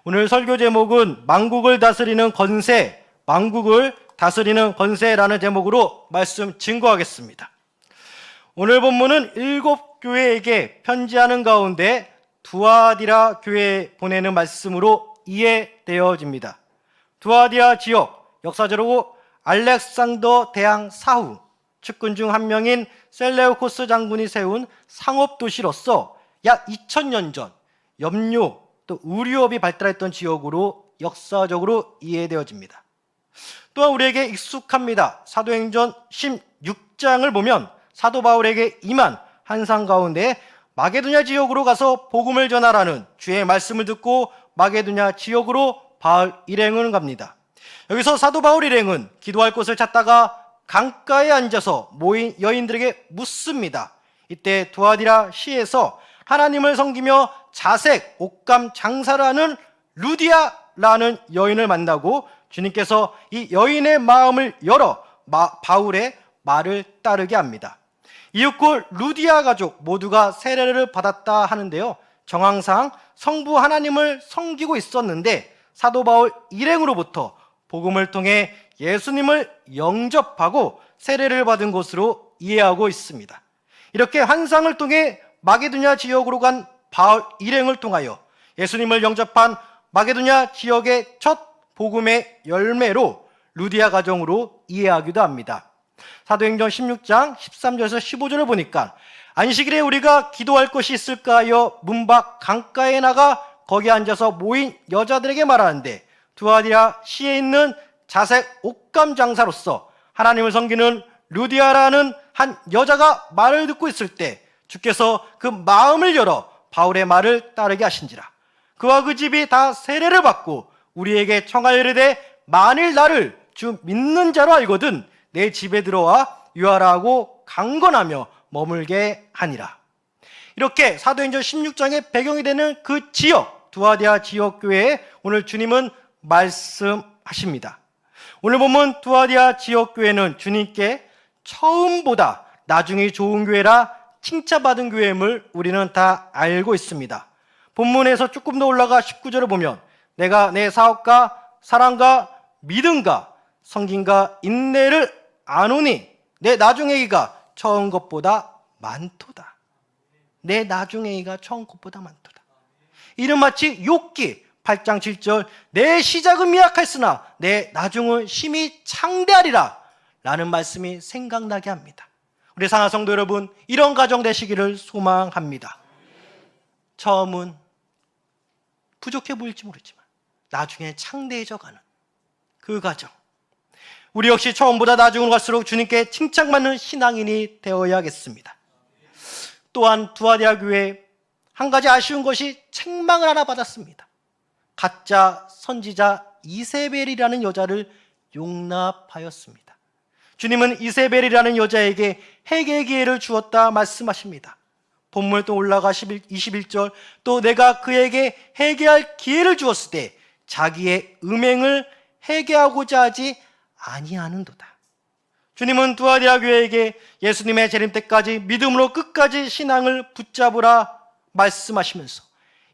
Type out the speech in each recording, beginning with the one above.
오늘 설교 제목은 만국을 다스리는 권세, 만국을 다스리는 권세라는 제목으로 말씀 증거하겠습니다. 오늘 본문은 7교회에게 편지하는 가운데 두아디라 교회에 보내는 말씀으로 이해되어집니다. 두아디라 지역, 역사적으로 알렉산더 대왕 사후, 측근 중 한 명인 셀레우코스 장군이 세운 상업도시로서 약 2000년 전 염료 또 의류업이 발달했던 지역으로 역사적으로 이해되어집니다. 또한 우리에게 익숙합니다. 사도행전 16장을 보면 사도 바울에게 임한 환상 가운데 마게도냐 지역으로 가서 복음을 전하라는 주의 말씀을 듣고 마게도냐 지역으로 바울 일행은 갑니다. 여기서 사도 바울 일행은 기도할 곳을 찾다가 강가에 앉아서 모인 여인들에게 묻습니다. 이때 두아디라 시에서 하나님을 섬기며 자색, 옷감 장사를 하는 루디아라는 여인을 만나고 주님께서 이 여인의 마음을 열어 바울의 말을 따르게 합니다. 이윽고 루디아 가족 모두가 세례를 받았다 하는데요, 정황상 성부 하나님을 섬기고 있었는데 사도 바울 일행으로부터 복음을 통해 예수님을 영접하고 세례를 받은 것으로 이해하고 있습니다. 이렇게 환상을 통해 마게도냐 지역으로 간 바울 일행을 통하여 예수님을 영접한 마게도냐 지역의 첫 복음의 열매로 루디아 가정으로 이해하기도 합니다. 사도행전 16장 13절에서 15절을 보니까 안식일에 우리가 기도할 곳이 있을까 하여 문 밖 강가에 나가 거기 앉아서 모인 여자들에게 말하는데 두아디라 시에 있는 자색 옷감 장사로서 하나님을 섬기는 루디아라는 한 여자가 말을 듣고 있을 때 주께서 그 마음을 열어 바울의 말을 따르게 하신지라. 그와 그 집이 다 세례를 받고 우리에게 청하여 이르되 만일 나를 주 믿는 자로 알거든 내 집에 들어와 유하라 하고 강건하며 머물게 하니라. 이렇게 사도행전 16장의 배경이 되는 그 지역, 두아디아 지역 교회에 오늘 주님은 말씀하십니다. 오늘 본문 두아디아 지역 교회는 주님께 처음보다 나중에 좋은 교회라 칭찬받은 교회임을 우리는 다 알고 있습니다. 본문에서 조금 더 올라가 19절을 보면 내가 내 사업과 사랑과 믿음과 성김과 인내를 아노니 내 나중에이가 처음 것보다 많도다. 내 나중에이가 처음 것보다 많도다. 이는 마치 욥기 8장 7절 내 시작은 미약했으나 내 나중은 심히 창대하리라 라는 말씀이 생각나게 합니다. 우리 사랑하는 성도 여러분, 이런 가정 되시기를 소망합니다. 처음은 부족해 보일지 모르지만 나중에 창대해져가는 그 가정, 우리 역시 처음보다 나중으로 갈수록 주님께 칭찬받는 신앙인이 되어야겠습니다. 또한 두아디아 교회에 한 가지 아쉬운 것이 책망을 하나 받았습니다. 가짜 선지자 이세벨이라는 여자를 용납하였습니다. 주님은 이세벨이라는 여자에게 회개의 기회를 주었다 말씀하십니다. 본문에 또 올라가 21절 또 내가 그에게 회개할 기회를 주었을 때 자기의 음행을 회개하고자 하지 아니하는도다. 주님은 두아디아 교회에게 예수님의 재림 때까지 믿음으로 끝까지 신앙을 붙잡으라 말씀하시면서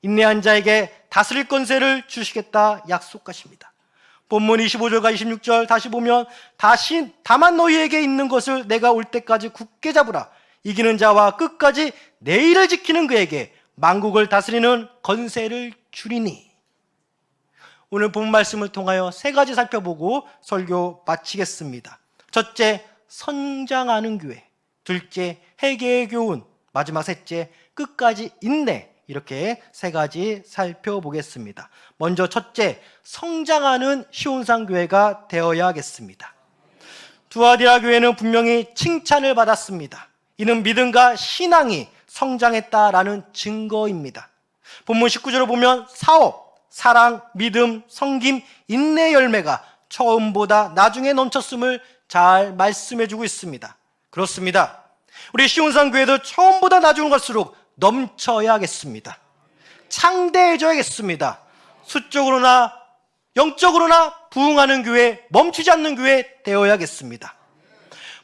인내한 자에게 다스릴 권세를 주시겠다 약속하십니다. 본문 25절과 26절 다시 보면 다만 너희에게 있는 것을 내가 올 때까지 굳게 잡으라. 이기는 자와 끝까지 내일을 지키는 그에게 만국을 다스리는 권세를 주리니. 오늘 본 말씀을 통하여 세 가지 살펴보고 설교 마치겠습니다. 첫째, 성장하는 교회. 둘째, 회개의 교훈. 마지막 셋째, 끝까지 인내. 이렇게 세 가지 살펴보겠습니다. 먼저 첫째, 성장하는 시온산 교회가 되어야겠습니다. 두아디아 교회는 분명히 칭찬을 받았습니다. 이는 믿음과 신앙이 성장했다라는 증거입니다. 본문 19절을 보면 사업, 사랑, 믿음, 성김, 인내 열매가 처음보다 나중에 넘쳤음을 잘 말씀해주고 있습니다. 그렇습니다. 우리 시온산 교회도 처음보다 나중 갈수록 넘쳐야겠습니다. 창대해져야겠습니다. 수적으로나 영적으로나 부흥하는 교회, 멈추지 않는 교회 되어야겠습니다.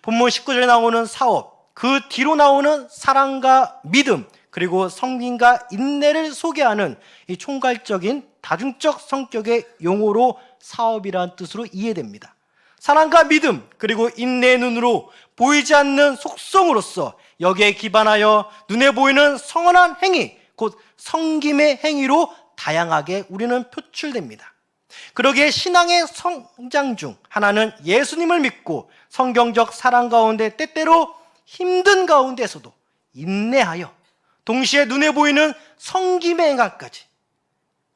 본문 19절에 나오는 사업, 그 뒤로 나오는 사랑과 믿음, 그리고 섬김과 인내를 소개하는 이 총괄적인 다중적 성격의 용어로 사업이라는 뜻으로 이해됩니다. 사랑과 믿음 그리고 인내의 눈으로 보이지 않는 속성으로서 여기에 기반하여 눈에 보이는 선한 행위, 곧 섬김의 행위로 다양하게 우리는 표출됩니다. 그러기에 신앙의 성장 중 하나는 예수님을 믿고 성경적 사랑 가운데 때때로 힘든 가운데서도 인내하여 동시에 눈에 보이는 섬김의 행함까지,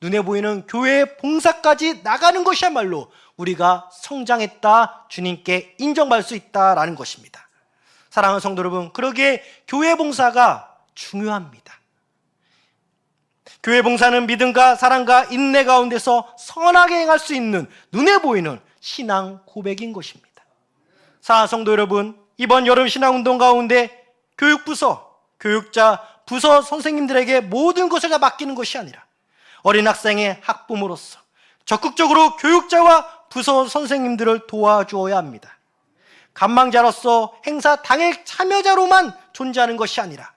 눈에 보이는 교회의 봉사까지 나가는 것이야말로 우리가 성장했다, 주님께 인정받을 수 있다라는 것입니다. 사랑하는 성도 여러분, 그러기에 교회 봉사가 중요합니다. 교회 봉사는 믿음과 사랑과 인내 가운데서 선하게 행할 수 있는 눈에 보이는 신앙 고백인 것입니다. 사랑하는 성도 여러분, 이번 여름 신앙운동 가운데 교육부서, 교육자, 부서 선생님들에게 모든 것을 다 맡기는 것이 아니라 어린 학생의 학부모로서 적극적으로 교육자와 부서 선생님들을 도와주어야 합니다. 감망자로서 행사 당일 참여자로만 존재하는 것이 아니라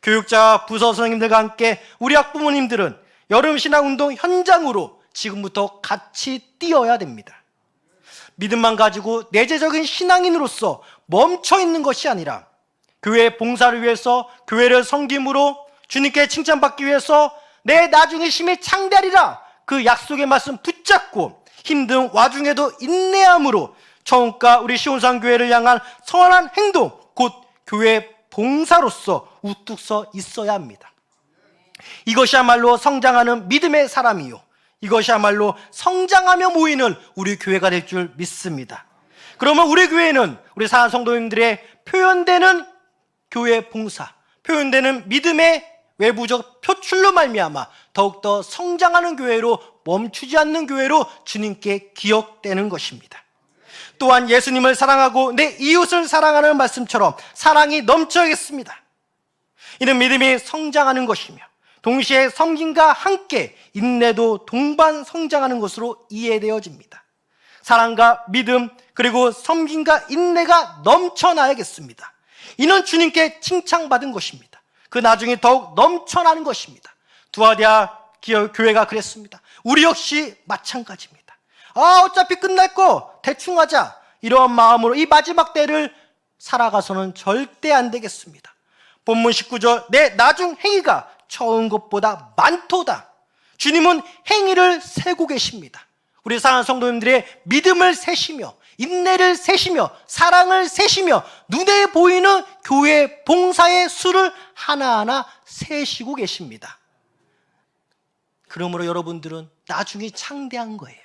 교육자와 부서 선생님들과 함께 우리 학부모님들은 여름 신앙운동 현장으로 지금부터 같이 뛰어야 됩니다. 믿음만 가지고 내재적인 신앙인으로서 멈춰있는 것이 아니라 교회 봉사를 위해서, 교회를 섬김으로 주님께 칭찬받기 위해서 내 나중에 심히 창대하리라 그 약속의 말씀 붙잡고 힘든 와중에도 인내함으로 처음과 우리 시온산교회를 향한 선한 행동, 곧 교회 봉사로서 우뚝 서 있어야 합니다. 이것이야말로 성장하는 믿음의 사람이요, 이것이야말로 성장하며 모이는 우리 교회가 될 줄 믿습니다. 그러면 우리 교회는 우리 사랑하는 성도님들의 표현되는 교회 봉사, 표현되는 믿음의 외부적 표출로 말미암아 더욱더 성장하는 교회로, 멈추지 않는 교회로 주님께 기억되는 것입니다. 또한 예수님을 사랑하고 내 이웃을 사랑하는 말씀처럼 사랑이 넘쳐야겠습니다. 이는 믿음이 성장하는 것이며 동시에 섬김과 함께 인내도 동반 성장하는 것으로 이해되어집니다. 사랑과 믿음 그리고 섬김과 인내가 넘쳐나야겠습니다. 이는 주님께 칭찬받은 것입니다. 그 나중에 더욱 넘쳐나는 것입니다. 두아디아 교회가 그랬습니다. 우리 역시 마찬가지입니다. 어차피 끝날 거 대충 하자, 이러한 마음으로 이 마지막 때를 살아가서는 절대 안 되겠습니다. 본문 19절, 내 나중 행위가 처음 것보다 많도다. 주님은 행위를 세고 계십니다. 우리 사랑하는 성도님들의 믿음을 세시며 인내를 세시며 사랑을 세시며 눈에 보이는 교회 봉사의 수를 하나하나 세시고 계십니다. 그러므로 여러분들은 나중에 창대한 거예요.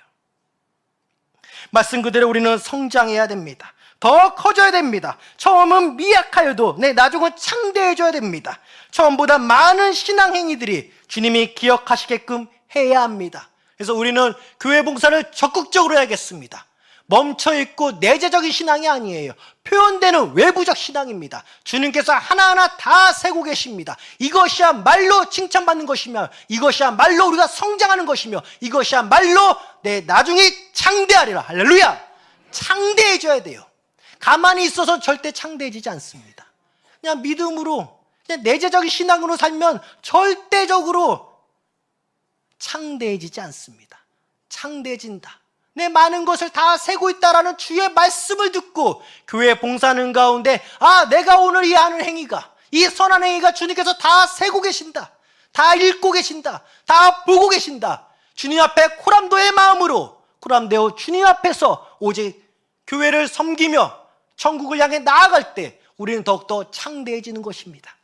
말씀 그대로 우리는 성장해야 됩니다. 더 커져야 됩니다. 처음은 미약하여도 나중은 창대해져야 됩니다. 처음보다 많은 신앙 행위들이 주님이 기억하시게끔 해야 합니다. 그래서 우리는 교회 봉사를 적극적으로 해야겠습니다. 멈춰있고 내재적인 신앙이 아니에요. 표현되는 외부적 신앙입니다. 주님께서 하나하나 다 세고 계십니다. 이것이야말로 칭찬받는 것이며 이것이야말로 우리가 성장하는 것이며 이것이야말로 내 나중에 창대하리라. 할렐루야! 창대해져야 돼요. 가만히 있어서 절대 창대해지지 않습니다. 그냥 믿음으로, 그냥 내재적인 신앙으로 살면 절대적으로 창대해지지 않습니다. 창대해진다. 내 많은 것을 다 세고 있다라는 주의 말씀을 듣고 교회 봉사하는 가운데 내가 오늘 이 하는 행위가, 이 선한 행위가 주님께서 다 세고 계신다, 다 읽고 계신다, 다 보고 계신다. 주님 앞에 코람도의 마음으로 코람데오 주님 앞에서 오직 교회를 섬기며 천국을 향해 나아갈 때 우리는 더욱더 창대해지는 것입니다.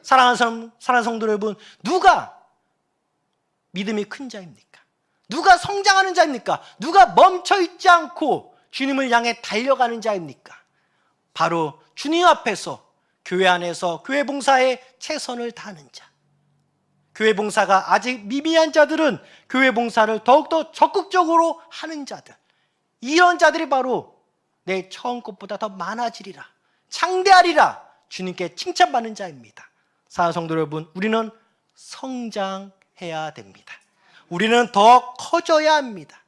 사랑하는 성도 여러분, 누가 믿음이 큰 자입니까? 누가 성장하는 자입니까? 누가 멈춰있지 않고 주님을 향해 달려가는 자입니까? 바로 주님 앞에서 교회 안에서 교회 봉사에 최선을 다하는 자. 교회 봉사가 아직 미미한 자들은 교회 봉사를 더욱더 적극적으로 하는 자들, 이런 자들이 바로 내 처음 것보다 더 많아지리라, 창대하리라 주님께 칭찬받는 자입니다. 사랑하는 성도 여러분, 우리는 성장해야 됩니다. 우리는 더 커져야 합니다.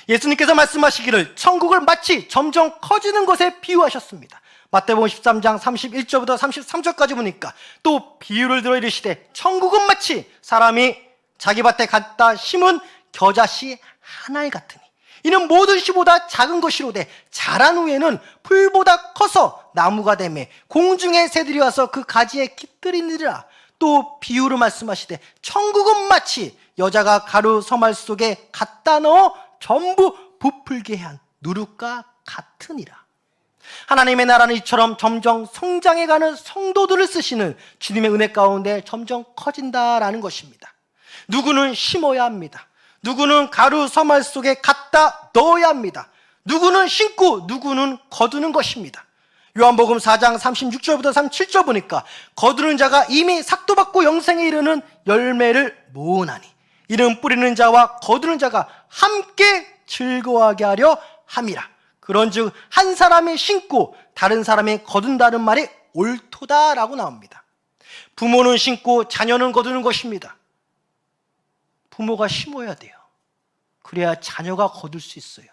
예수님께서 말씀하시기를 천국을 마치 점점 커지는 것에 비유하셨습니다. 마태복음 13장 31절부터 33절까지 보니까 또 비유를 들어 이르시되 천국은 마치 사람이 자기 밭에 갖다 심은 겨자씨 하나에 같으니 이는 모든 씨보다 작은 것이로되 자란 후에는 풀보다 커서 나무가 되매 공중의 새들이 와서 그 가지에 깃들이느니라. 또 비유로 말씀하시되 천국은 마치 여자가 가루 서말 속에 갖다 넣어 전부 부풀게 한 누룩과 같으니라. 하나님의 나라는 이처럼 점점 성장해가는 성도들을 쓰시는 주님의 은혜 가운데 점점 커진다라는 것입니다. 누구는 심어야 합니다. 누구는 가루 서말 속에 갖다 넣어야 합니다. 누구는 심고 누구는 거두는 것입니다. 요한복음 4장 36절부터 37절 보니까 거두는 자가 이미 삭도 받고 영생에 이르는 열매를 모으나니 이는 뿌리는 자와 거두는 자가 함께 즐거워하게 하려 함이라. 그런즉 한 사람이 심고 다른 사람이 거둔다는 말이 옳도다라고 나옵니다. 부모는 심고 자녀는 거두는 것입니다. 부모가 심어야 돼요. 그래야 자녀가 거둘 수 있어요.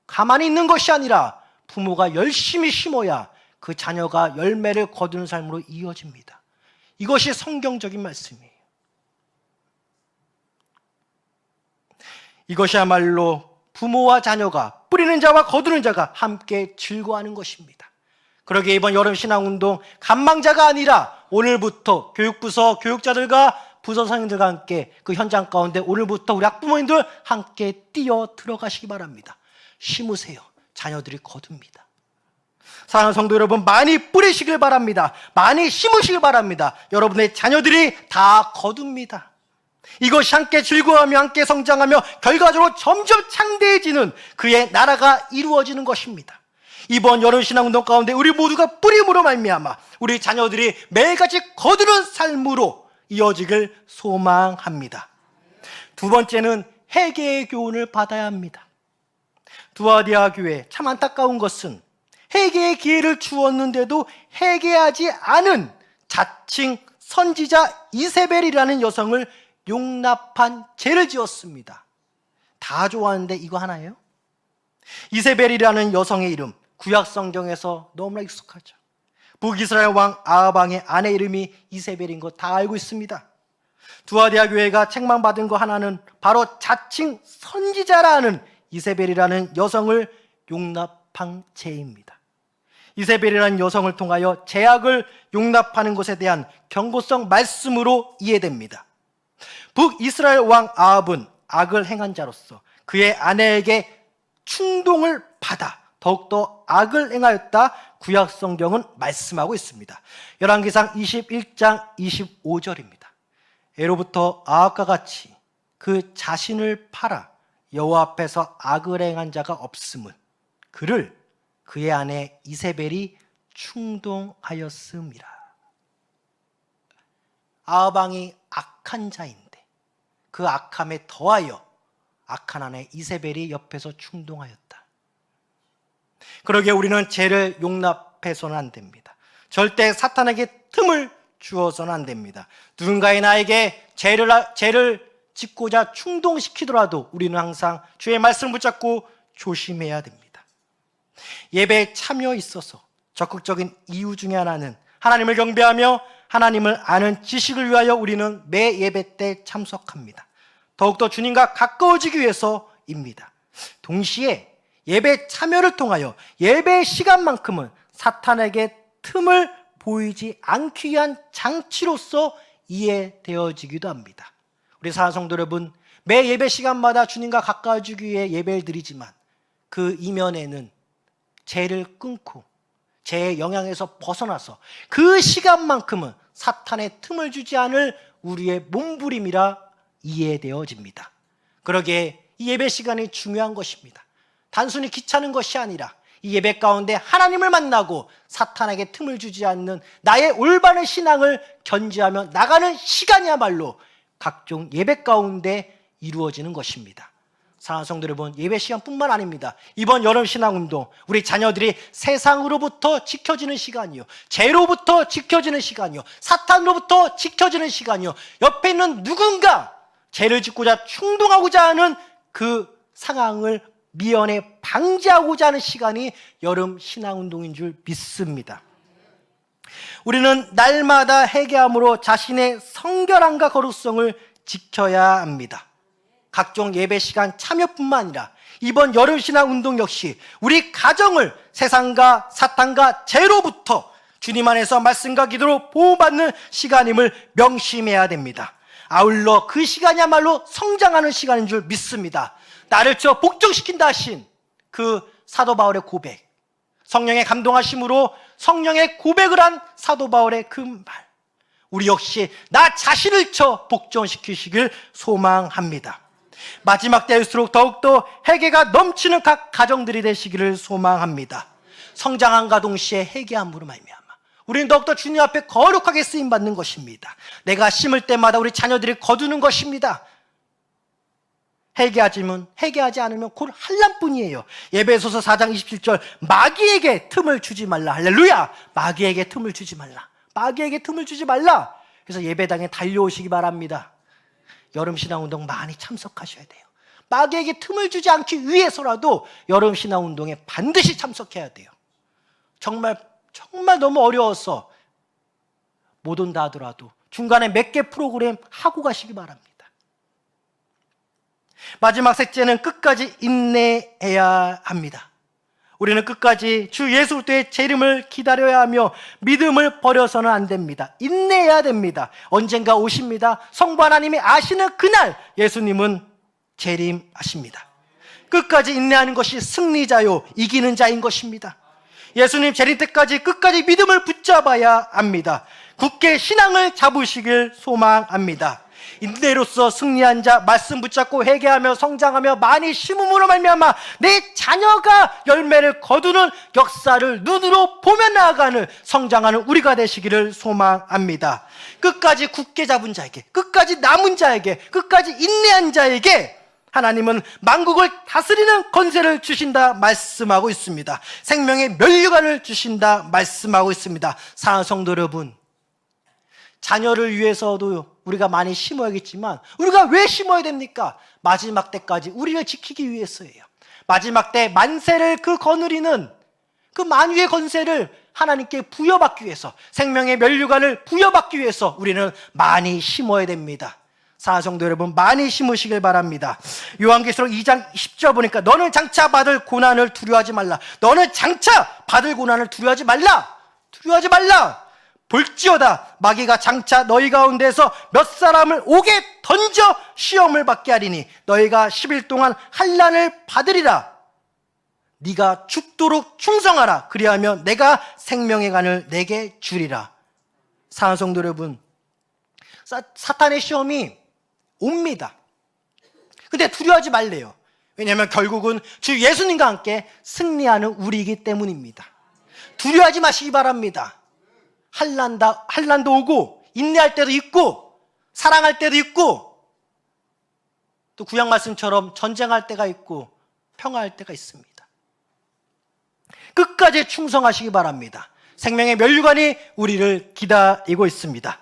가만히 있는 것이 아니라 부모가 열심히 심어야 그 자녀가 열매를 거두는 삶으로 이어집니다. 이것이 성경적인 말씀이에요. 이것이야말로 부모와 자녀가 뿌리는 자와 거두는 자가 함께 즐거워하는 것입니다. 그러기에 이번 여름 신앙운동 간망자가 아니라 오늘부터 교육부서 교육자들과 부서장님들과 함께 그 현장 가운데 오늘부터 우리 학부모님들 함께 뛰어 들어가시기 바랍니다. 심으세요. 자녀들이 거둡니다. 사랑하는 성도 여러분, 많이 뿌리시길 바랍니다. 많이 심으시길 바랍니다. 여러분의 자녀들이 다 거둡니다. 이것이 함께 즐거워하며 함께 성장하며 결과적으로 점점 창대해지는 그의 나라가 이루어지는 것입니다. 이번 여름 신앙운동 가운데 우리 모두가 뿌림으로 말미암아 우리 자녀들이 매일같이 거두는 삶으로 이어지길 소망합니다. 두 번째는 회개의 교훈을 받아야 합니다. 두아디아 교회 참 안타까운 것은 회개의 기회를 주었는데도 회개하지 않은 자칭 선지자 이세벨이라는 여성을 용납한 죄를 지었습니다. 다 좋아하는데 이거 하나예요? 이세벨이라는 여성의 이름 구약 성경에서 너무나 익숙하죠. 북이스라엘 왕 아합 왕의 아내 이름이 이세벨인 거 다 알고 있습니다. 두아디아 교회가 책망받은 거 하나는 바로 자칭 선지자라는 이세벨이라는 여성을 용납한 죄입니다. 이세벨이라는 여성을 통하여 죄악을 용납하는 것에 대한 경고성 말씀으로 이해됩니다. 북이스라엘 왕 아합은 악을 행한 자로서 그의 아내에게 충동을 받아 더욱더 악을 행하였다 구약 성경은 말씀하고 있습니다. 열왕기상 21장 25절입니다. 예로부터 아합과 같이 그 자신을 팔아 여호와 앞에서 악을 행한 자가 없음은 그를 그의 아내 이세벨이 충동하였음이라. 아합 왕이 악한 자인데 그 악함에 더하여 악한 아내 이세벨이 옆에서 충동하였다. 그러기에 우리는 죄를 용납해서는 안 됩니다. 절대 사탄에게 틈을 주어서는 안 됩니다. 누군가의 나에게 죄를 짓고자 충동시키더라도 우리는 항상 주의 말씀을 붙잡고 조심해야 됩니다. 예배에 참여에 있어서 적극적인 이유 중에 하나는 하나님을 경배하며 하나님을 아는 지식을 위하여 우리는 매 예배 때 참석합니다. 더욱더 주님과 가까워지기 위해서입니다. 동시에 예배 참여를 통하여 예배 시간만큼은 사탄에게 틈을 보이지 않기 위한 장치로서 이해되어지기도 합니다. 우리 사랑하는 성도 여러분, 매 예배 시간마다 주님과 가까워지기 위해 예배를 드리지만 그 이면에는 죄를 끊고 죄의 영향에서 벗어나서 그 시간만큼은 사탄의 틈을 주지 않을 우리의 몸부림이라 이해되어집니다. 그러기에 이 예배 시간이 중요한 것입니다. 단순히 귀찮은 것이 아니라 이 예배 가운데 하나님을 만나고 사탄에게 틈을 주지 않는 나의 올바른 신앙을 견지하며 나가는 시간이야말로 각종 예배 가운데 이루어지는 것입니다. 사랑하는 성도 여러분, 예배 시간뿐만 아닙니다. 이번 여름 신앙운동 우리 자녀들이 세상으로부터 지켜지는 시간이요, 죄로부터 지켜지는 시간이요, 사탄으로부터 지켜지는 시간이요, 옆에 있는 누군가 죄를 짓고자 충동하고자 하는 그 상황을 미연에 방지하고자 하는 시간이 여름 신앙운동인 줄 믿습니다. 우리는 날마다 회개함으로 자신의 성결함과 거룩성을 지켜야 합니다. 각종 예배 시간 참여뿐만 아니라 이번 여름 신앙운동 역시 우리 가정을 세상과 사탄과 죄로부터 주님 안에서 말씀과 기도로 보호받는 시간임을 명심해야 됩니다. 아울러 그 시간이야말로 성장하는 시간인 줄 믿습니다. 나를 복종시킨다 하신 그 사도 바울의 고백, 성령의 감동하심으로 성령의 고백을 한 사도 바울의 그 말, 우리 역시 나 자신을 복종시키시길 소망합니다. 마지막 때일수록 더욱더 회개가 넘치는 각 가정들이 되시기를 소망합니다. 성장함과 동시에 회개함으로 말미암아 우리는 더욱더 주님 앞에 거룩하게 쓰임받는 것입니다. 내가 심을 때마다 우리 자녀들이 거두는 것입니다. 회개하지 않으면 곧 환난뿐이에요. 에베소서 4장 27절, 마귀에게 틈을 주지 말라. 할렐루야. 마귀에게 틈을 주지 말라. 마귀에게 틈을 주지 말라. 그래서 예배당에 달려오시기 바랍니다. 여름 신앙운동 많이 참석하셔야 돼요. 마귀에게 틈을 주지 않기 위해서라도 여름 신앙운동에 반드시 참석해야 돼요. 정말 너무 어려워서 못 온다 하더라도 중간에 몇 개 프로그램 하고 가시기 바랍니다. 마지막 셋째는 끝까지 인내해야 합니다. 우리는 끝까지 주 예수 그리스도의 재림을 기다려야 하며 믿음을 버려서는 안 됩니다. 인내해야 됩니다. 언젠가 오십니다. 성부 하나님이 아시는 그날 예수님은 재림하십니다. 끝까지 인내하는 것이 승리자요 이기는 자인 것입니다. 예수님 재림 때까지 끝까지 믿음을 붙잡아야 합니다. 굳게 신앙을 잡으시길 소망합니다. 인내로서 승리한 자, 말씀 붙잡고 회개하며 성장하며 많이 심음으로 말미암아 내 자녀가 열매를 거두는 역사를 눈으로 보며 나아가는 성장하는 우리가 되시기를 소망합니다. 끝까지 굳게 잡은 자에게, 끝까지 남은 자에게, 끝까지 인내한 자에게 하나님은 만국을 다스리는 권세를 주신다 말씀하고 있습니다. 생명의 면류관을 주신다 말씀하고 있습니다. 사랑하는 성도 여러분, 자녀를 위해서도 우리가 많이 심어야겠지만 우리가 왜 심어야 됩니까? 마지막 때까지 우리를 지키기 위해서예요. 마지막 때 만세를 거느리는 그 만유의 권세를 하나님께 부여받기 위해서, 생명의 면류관을 부여받기 위해서 우리는 많이 심어야 됩니다. 사랑하는 성도 여러분, 많이 심으시길 바랍니다. 요한계시록 2장 10절 보니까 너는 장차 받을 고난을 두려워하지 말라. 너는 장차 받을 고난을 두려워하지 말라. 두려워하지 말라. 볼지어다 마귀가 장차 너희 가운데서 몇 사람을 옥에 던져 시험을 받게 하리니 너희가 10일 동안 환난을 받으리라. 네가 죽도록 충성하라. 그리하면 내가 생명의 간을 내게 주리라. 사랑하는 성도 여러분, 사탄의 시험이 옵니다. 근데 두려워하지 말래요. 왜냐하면 결국은 주 예수님과 함께 승리하는 우리이기 때문입니다. 두려워하지 마시기 바랍니다. 환난도 오고 인내할 때도 있고 사랑할 때도 있고 또 구약 말씀처럼 전쟁할 때가 있고 평화할 때가 있습니다. 끝까지 충성하시기 바랍니다. 생명의 면류관이 우리를 기다리고 있습니다.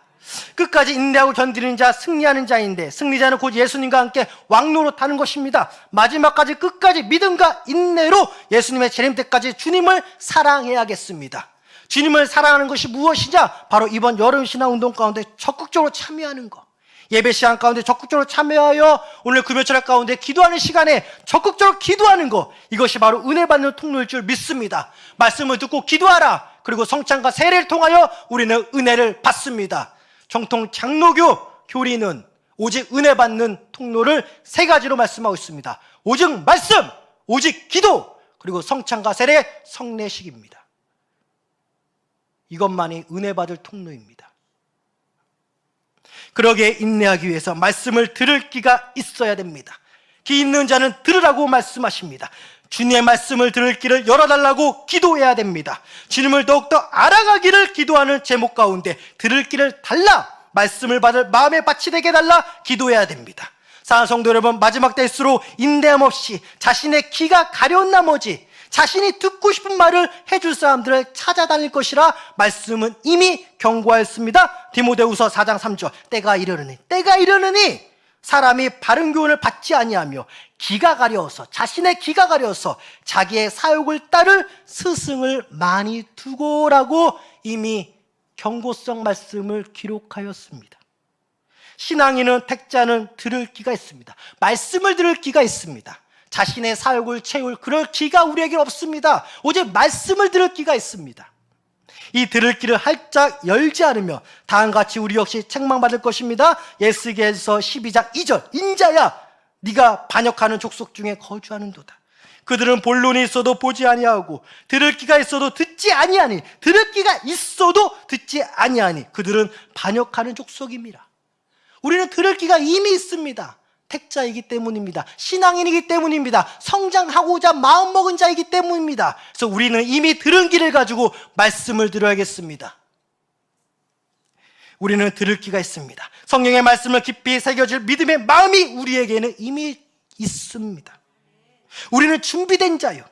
끝까지 인내하고 견디는 자 승리하는 자인데, 승리자는 곧 예수님과 함께 왕노로 타는 것입니다. 마지막까지 끝까지 믿음과 인내로 예수님의 재림 때까지 주님을 사랑해야겠습니다. 주님을 사랑하는 것이 무엇이냐? 바로 이번 여름 신앙운동 가운데 적극적으로 참여하는 것, 예배 시간 가운데 적극적으로 참여하여 오늘 금요철 가운데 기도하는 시간에 적극적으로 기도하는 것, 이것이 바로 은혜 받는 통로일 줄 믿습니다. 말씀을 듣고 기도하라. 그리고 성찬과 세례를 통하여 우리는 은혜를 받습니다. 정통 장로교 교리는 오직 은혜 받는 통로를 세 가지로 말씀하고 있습니다. 오직 말씀, 오직 기도, 그리고 성찬과 세례, 성례식입니다. 이것만이 은혜 받을 통로입니다. 그러기에 인내하기 위해서 말씀을 들을 귀가 있어야 됩니다. 귀 있는 자는 들으라고 말씀하십니다. 주님의 말씀을 들을 귀를 열어달라고 기도해야 됩니다. 주님을 더욱더 알아가기를 기도하는 제목 가운데 들을 귀를 달라, 말씀을 받을 마음의 밭이 되게 달라 기도해야 됩니다. 사랑하는 성도 여러분, 마지막 때일수록 인내함 없이 자신의 귀가 가려운 나머지 자신이 듣고 싶은 말을 해줄 사람들을 찾아다닐 것이라 말씀은 이미 경고하였습니다. 디모데후서 4장 3절, 때가 이르느니 사람이 바른 교훈을 받지 아니하며 기가 가려워서, 자신의 기가 가려워서 자기의 사욕을 따를 스승을 많이 두고라고 이미 경고성 말씀을 기록하였습니다. 신앙인은, 택자는 들을 기가 있습니다. 말씀을 들을 기가 있습니다. 자신의 사욕을 채울 그럴 기가 우리에게 없습니다. 오직 말씀을 들을 기가 있습니다. 이 들을 길을 활짝 열지 않으며 다음과 같이 우리 역시 책망받을 것입니다. 에스겔서 12장 2절, 인자야 네가 반역하는 족속 중에 거주하는도다. 그들은 본론이 있어도 보지 아니하고 들을 귀가 있어도 듣지 아니하니, 들을 귀가 있어도 듣지 아니하니 그들은 반역하는 족속입니다. 우리는 들을 귀가 이미 있습니다. 택자이기 때문입니다. 신앙인이기 때문입니다. 성장하고자 마음먹은 자이기 때문입니다. 그래서 우리는 이미 들은 귀를 가지고 말씀을 들어야겠습니다. 우리는 들을 귀가 있습니다. 성령의 말씀을 깊이 새겨질 믿음의 마음이 우리에게는 이미 있습니다. 우리는 준비된 자요,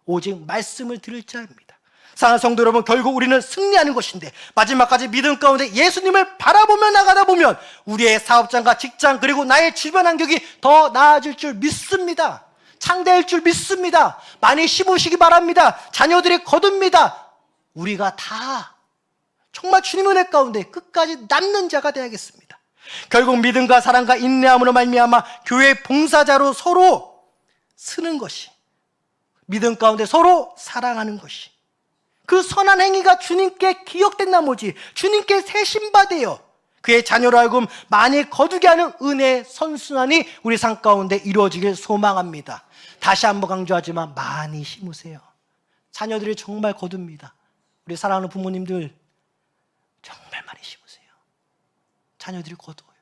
오직 말씀을 들을 자입니다. 사랑하는 성도 여러분, 결국 우리는 승리하는 것인데 마지막까지 믿음 가운데 예수님을 바라보며 나가다 보면 우리의 사업장과 직장 그리고 나의 주변 환경이 더 나아질 줄 믿습니다. 창대할 줄 믿습니다. 많이 심으시기 바랍니다. 자녀들이 거둡니다. 우리가 다 정말 주님의 은혜 가운데 끝까지 남는 자가 되어야겠습니다. 결국 믿음과 사랑과 인내함으로 말미암아 교회 봉사자로 서로 쓰는 것이, 믿음 가운데 서로 사랑하는 것이, 그 선한 행위가 주님께 기억된 나머지 주님께 세심받아요 그의 자녀로 하여금 많이 거두게 하는 은혜의 선순환이 우리 삶 가운데 이루어지길 소망합니다. 다시 한번 강조하지만 많이 심으세요. 자녀들이 정말 거둡니다. 우리 사랑하는 부모님들 정말 많이 심으세요. 자녀들이 거두어요.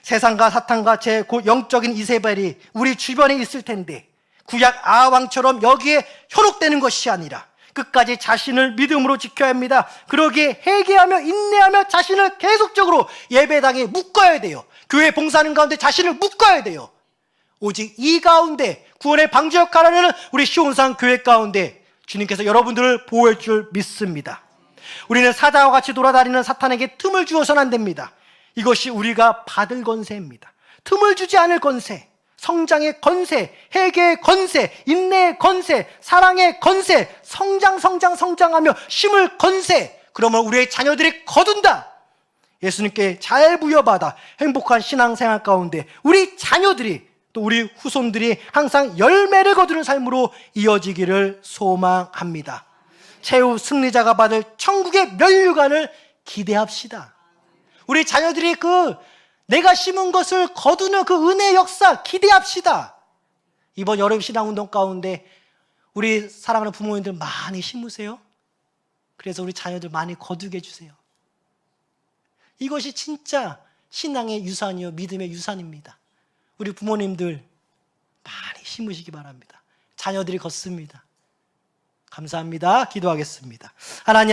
세상과 사탄과 제 곧 영적인 이세벨이 우리 주변에 있을 텐데 구약 아왕처럼 여기에 현혹되는 것이 아니라 끝까지 자신을 믿음으로 지켜야 합니다. 그러기에 회개하며 인내하며 자신을 계속적으로 예배당에 묶어야 돼요. 교회 봉사하는 가운데 자신을 묶어야 돼요. 오직 이 가운데 구원의 방주 역할을 하는 우리 시온산 교회 가운데 주님께서 여러분들을 보호할 줄 믿습니다. 우리는 사자와 같이 돌아다니는 사탄에게 틈을 주어서는 안 됩니다. 이것이 우리가 받을 권세입니다. 틈을 주지 않을 권세, 성장의 권세, 회개의 권세, 인내의 권세, 사랑의 권세, 성장하며 심을 권세. 그러면 우리의 자녀들이 거둔다. 예수님께 잘 부여받아 행복한 신앙생활 가운데 우리 자녀들이 또 우리 후손들이 항상 열매를 거두는 삶으로 이어지기를 소망합니다. 최후 승리자가 받을 천국의 면류관을 기대합시다. 우리 자녀들이 내가 심은 것을 거두는 그 은혜의 역사 기대합시다. 이번 여름 신앙운동 가운데 우리 사랑하는 부모님들 많이 심으세요. 그래서 우리 자녀들 많이 거두게 해주세요. 이것이 진짜 신앙의 유산이요, 믿음의 유산입니다. 우리 부모님들 많이 심으시기 바랍니다. 자녀들이 걷습니다. 감사합니다. 기도하겠습니다. 하나님,